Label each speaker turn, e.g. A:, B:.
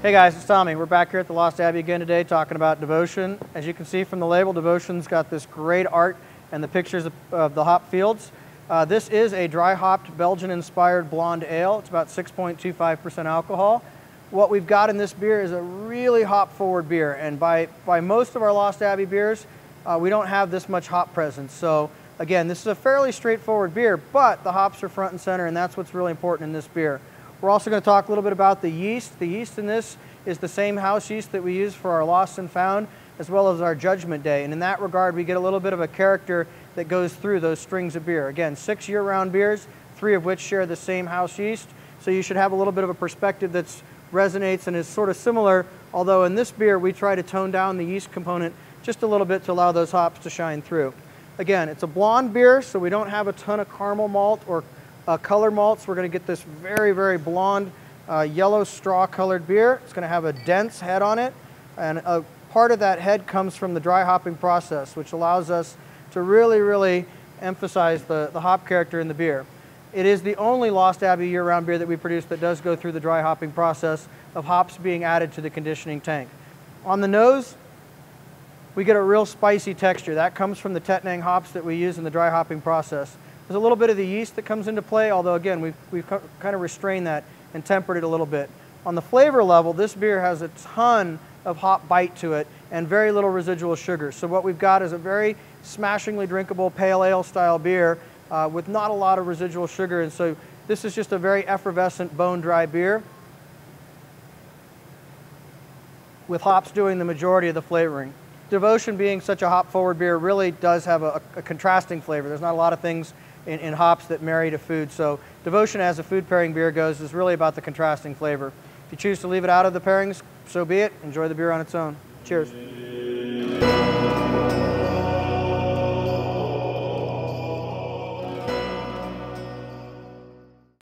A: Hey guys, it's Tommy. We're back here at the Lost Abbey again today talking about Devotion. As you can see from the label, Devotion's got this great art and the pictures of the hop fields. This is a dry hopped Belgian-inspired blonde ale. It's about 6.25% alcohol. What we've got in this beer is a really hop-forward beer, and by most of our Lost Abbey beers, we don't have this much hop presence. So again, this is a fairly straightforward beer, but the hops are front and center, and that's what's really important in this beer. We're also going to talk a little bit about the yeast. The yeast in this is the same house yeast that we use for our Lost and Found, as well as our Judgment Day. And in that regard, we get a little bit of a character that goes through those strings of beer. Again, 6 year-round beers, 3 of which share the same house yeast. So you should have a little bit of a perspective that resonates and is sort of similar, although in this beer, we try to tone down the yeast component just a little bit to allow those hops to shine through. Again, it's a blonde beer, so we don't have a ton of caramel malt or color malts. We're going to get this very, very blonde, yellow straw-colored beer. It's going to have a dense head on it, and a part of that head comes from the dry hopping process, which allows us to really, really emphasize the hop character in the beer. It is the only Lost Abbey year-round beer that we produce that does go through the dry hopping process of hops being added to the conditioning tank. On the nose, we get a real spicy texture. That comes from the Tettnang hops that we use in the dry hopping process. There's a little bit of the yeast that comes into play, although again, we've kind of restrained that and tempered it a little bit. On the flavor level, this beer has a ton of hop bite to it and very little residual sugar. So what we've got is a very smashingly drinkable pale ale style beer with not a lot of residual sugar. And so this is just a very effervescent bone dry beer with hops doing the majority of the flavoring. Devotion, being such a hop forward beer, really does have a contrasting flavor. There's not a lot of things in hops that marry to food. So Devotion, as a food pairing beer goes, is really about the contrasting flavor. If you choose to leave it out of the pairings, so be it. Enjoy the beer on its own. Cheers.